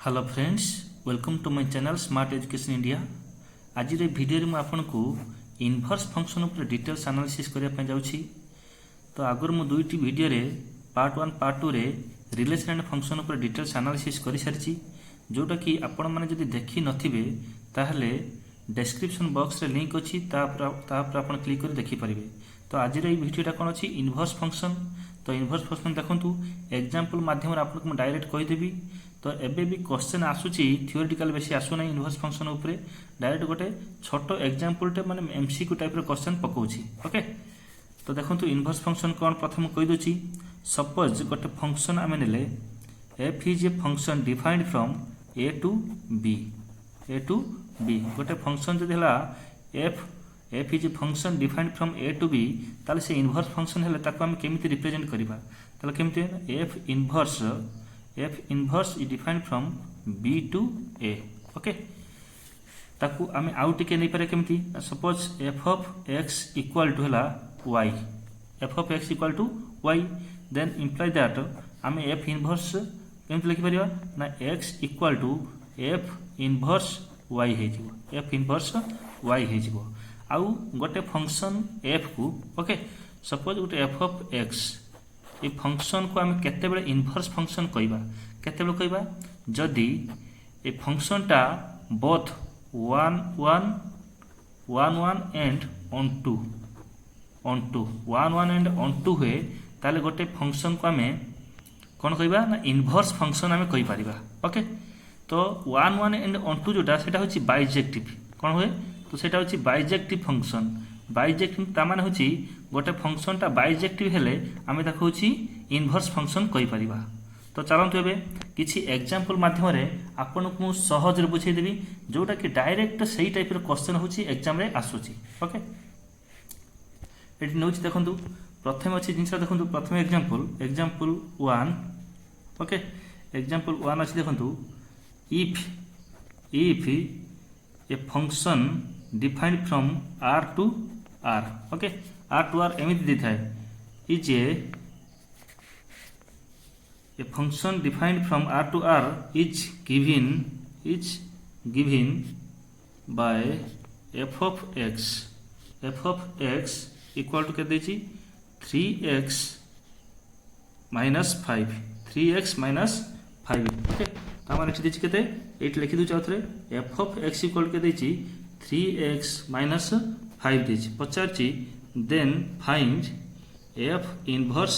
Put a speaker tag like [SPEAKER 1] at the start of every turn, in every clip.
[SPEAKER 1] Hello friends, welcome to my channel smart education India. आज video में आपको inverse function उपर डिटेल्स एनालिसिस करने जाऊँगी। तो आगर मु दुईटी वीडियो रे पार्ट 1 पार्ट 2 रे रिलेशन एंड फंक्शन उपर डिटेल्स एनालिसिस कर सारी, जोटा कि आपण मैंने जदि देखी नथिबे ताहले डिस्क्रिप्शन बॉक्स रे लिंक अच्छी आप क्लिक कर देखिपारे। तो आज भिडियोटा कौन अच्छी इनवर्स फंक्शन। तो इनवर्स फंक्शन देखूँ एग्जांपल माध्यम आपको डायरेक्ट कहीदेवी। तो एबे भी क्वेश्चन आसूची थियोरिटिकल बेसी आसुना इनवर्स फंक्शन उपरे डायरेक्ट गोटे छोट एग्जांपलटे माने एमसीक्यू टाइप रो क्वेश्चन पकाउची। ओके, तो देखंतु इनवर्स फंक्शन कोन प्रथम कहि दोची। सपोज गोटे फंक्शन आमे नेले f is a function defined from a to b गोटे फंक्शन जदि हला f is a function defined from a to b ताले से इनवर्स फंक्शन हेले ताको हम केमिति रिप्रेजेंट करबा। ताले केमिति f inverse is defined from b to a। Okay, ताकू आमे आउ टिके नै पारे केमिति। Suppose f of x equal to हला y, f of x equal to y, then imply that आमे f इनवर्स केमिति लिखि परिबा ना x equal to f inverse y हे जिवो, f इनवर्स y हे जिवो। आउ गोटे फंक्शन f को ओके सपोज गोटे f ऑफ x ये फंक्शन को आम केते इनवर्स फंक्शन कहबा, केते कहबा जदि ये फंक्शन टा both 1 1 1 1 and onto 1 1 and onto हुए ताले गोटे फंक्शन को आम कौन कहबा ना इनवर्स फंक्शन आम कहि परिबा। ओके, तो 1 1 एंड ऑन टू जोटा सेटा होची बाइजेक्टिव कौन हुए, तो सेटा होची बाइजेक्टिव फंक्शन। बाइजेक्टिव ता माने होची गोटे फंक्शन टा बाइजेक्टिव हेले आमे ताको होची इनवर्स फंक्शन कहि परिबा। तो चलंतु एबे किछि एग्जांपल माध्यम रे आपन को सहज रे बुझाई देबी, जोटा कि डायरेक्ट सही टाइप रो क्वेश्चन होची एग्जाम रे आसुची। ओके, एटी नउची देखंतु प्रथम अछि जिनसा देखंतु प्रथम एग्जांपल 1। ओके, एग्जांपल 1 अछि देखंतु if a function defined from r to r। Okay, r to r एमिति दिथाय is a function defined from r to r is given by f of x equal to के देची 3x minus 5 okay, तामाने एठी देची केते एठी लिखि दउ चाउथरे f ऑफ x इक्वल के देची 3x माइनस 5 देची पचारची then find f inverse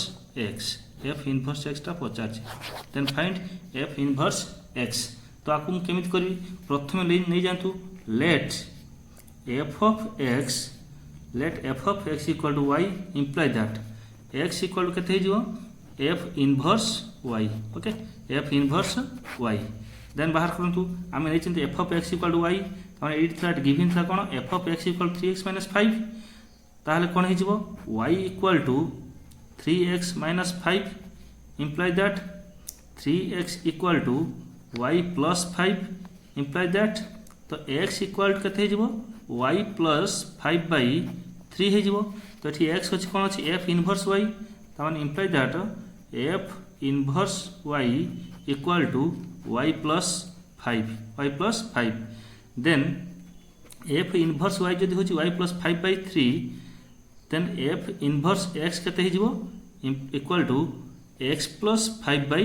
[SPEAKER 1] x टा पचारची then find f inverse x। तो आपको मु केमिति करबी प्रथम नै जानतु let f of x equal to y imply that x equal to केते हिजो f inverse y। Okay, f inverse y देन बाहर करंतु आमे नै चिंते f of x equal to y ताने एट था गिवन था कोन f of x equal 3x minus 5 ताहले कोन हि जिवो y equal to 3x minus 5 imply that 3x equal to y plus 5 imply that तो x इक्वल टू केते जिवो y प्लस 5 बाय 3 हे जिवो। तो एठी x होछि कोन अछि f इनवर्स y ताने imply that f inverse y equal to y plus 5 then f inverse y जदि होछि y plus 5 by 3 then f inverse x केते हे जिवो equal to x plus 5 by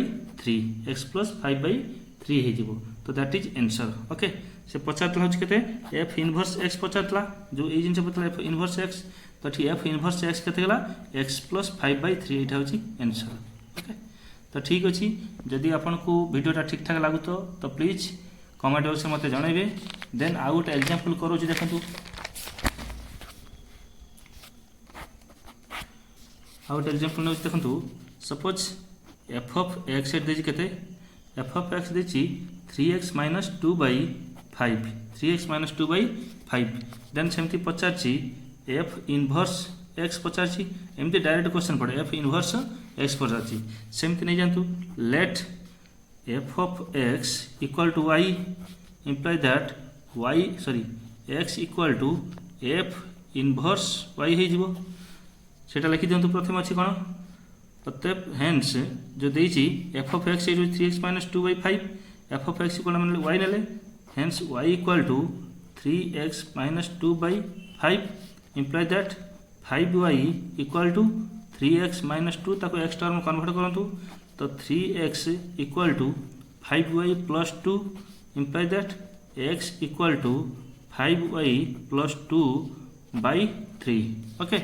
[SPEAKER 1] 3 हे जिवो। तो दैट इज आंसर। ओके, से पचारतला होछि केते f इनवर्स x पचारतला जो ए जिंस पतला f इनवर्स x तो ठी f इनवर्स x केते गला x प्लस 5 बाय 3 एटा होछि आंसर। ओके, तो ठीक अछि जदि आपन को वीडियोटा ठीक ठाक लागु तो प्लीज कमेंट बॉक्स में मते जणाइबे। देन आउ गोटे एग्जांपल करू छी देखंतु आउ गोटे एग्जांपल नउ देखंतु suppose f of x at देछि केते f ऑफ x देछि 3x माइनस 2 बाय 5 देन सेमति पचारछि f इनवर्स x पचारछि एमति डायरेक्ट क्वेश्चन पड़े f इनवर्स x पचारछि सेमति नै जानतु let f of x equal to y imply that x equal to f inverse y हे जिवो सेटा लिखि दियंतु प्रथम अछि कोन अतएव हेन्स जो देछि f of x is 3x minus 2 by 5 F of x equal मैंने वाई नेले hence Y equal to 3x minus 2/5 imply that 5y equal to 3x minus 2 ताको एक्स टर्म कन्वर्ट करूँ तो 3x equal to 5y plus 2 imply that x equal to 5y plus 2/3 okay.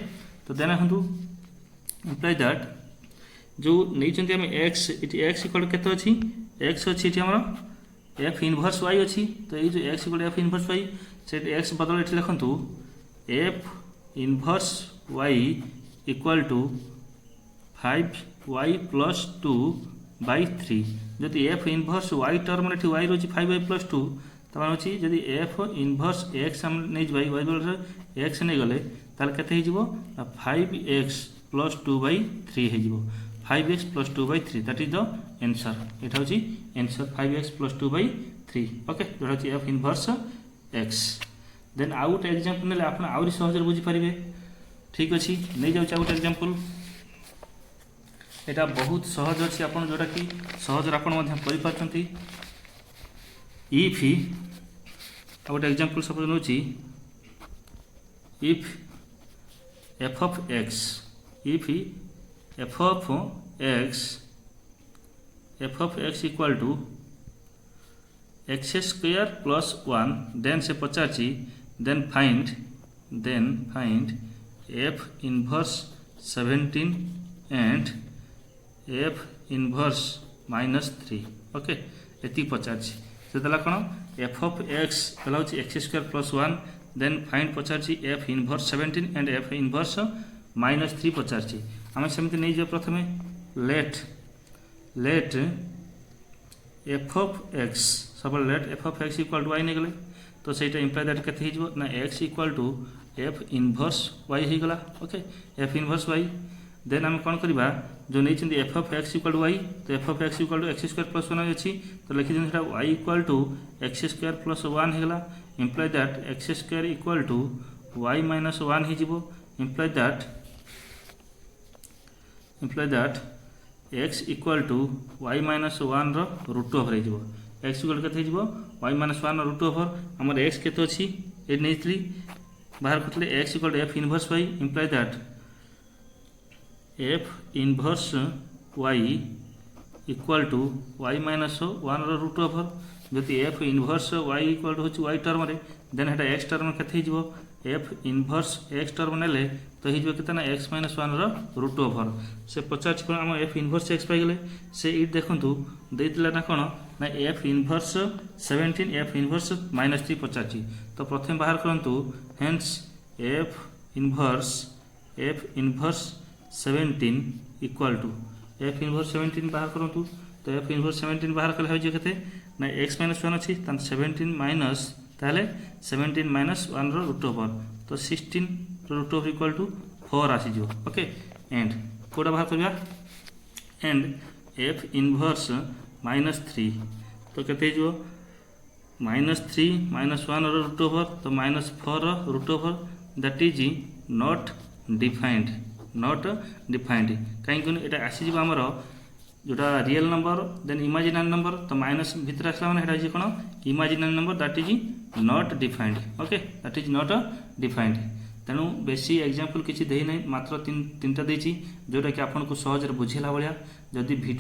[SPEAKER 1] तो then आसतु imply that जो नहीं आम x ये x equal केते अच्छी एक्स अच्छी ये आम एफ इनवर्स वाई अच्छी तो ये जो X equal F inverse Y से एक्स बदल ये लिखु F inverse Y equal to 5y plus 2/3 जदि एफ इनवर्स वाई टर्म ये वाई रही 5y प्लस 2 तो मान अच्छी जदि एफ इनवर्स एक्स आम नहीं वाई बदल एक्स नहीं गले ताल के 5x प्लस 2/3 हो 5x plus 2/3 that is the answer यहाँ हूँ आंसर 5x प्लस 2/3 ओके जो हूँ एफ इनवर्स एक्स। देन आउ गोटे एग्जांपल ने आप आहरी सहज बुझीपारे ठीक अच्छे नहीं जाऊँ गोटे एग्जांपल यहाँ बहुत सहज अच्छी आप जोटा कि सहज आप इफ गोटे example suppose now if f of x if f of x equal to x square plus 1 then से पचार then find f inverse 17 and f inverse -3 okay ये पचार से कौन एफ ऑफ एक्स हूँ x square plus 1 then find पचार f inverse 17 and f inverse -3 पचार आम सेमती नहीं जाए प्रथमे लेट एफ ऑफ एक्स सब let f of x equal to y नहीं गले तो सहीटा इम्प्लाय दैट के ना x equal to F inverse y हो गला okay f inverse y then आम कौन करवा जो नहीं f of x equal to y तो f of x equal to x square plus 1 अच्छी तो लिखी दिखाँ y equal to x square plus 1 हो गला imply that x square equal to y minus 1 हो imply that x equal to y minus 1 root over हो x equal के y minus 1 root over आम एक्स के अच्छी ये नहीं बाहर करते x equal to F inverse y imply that f inverse Y equal to y minus 1 root over जदि F inverse Y equal to हूँ वाई टर्म देन हेटा एक्स टर्म के एफ इनवर्स एक्स टर्म नेले तो ये के x minus 1 root over से पचार कौन आम एफ इनवर्स एक्स पाइगले से ये देखूँ देला ना कौन ना एफ इनवर्स 17 एफ इनवर्स -3 पचार तो प्रथम बाहर करूँ hence F inverse 17 equal to F inverse 17 बाहर करूँ तो एफ इनवर्स 17 बाहर कले हो ना एक्स माइनस 1 अच्छी 17 माइनस ताहले 17 माइनस 1 रूट ओवर तो 16 रूट ओवर इक्वल टू 4 आसीज ओके एंड कौटा बाहर करवा एंड एफ इनवर्स -3 तो केते -3 -1 रूट ओवर तो -4 root over that is not defined कहीं ये आसीज आमर जोटा real number then imaginary number तो माइनस भितर आसला मैंने कौन imaginary number that is not defined okay that is not defined तेणु बेसी एग्जांपल किसी देना मात्र 3टा जोटा कि आपको सहज बुझेला भाया जदि वीडियो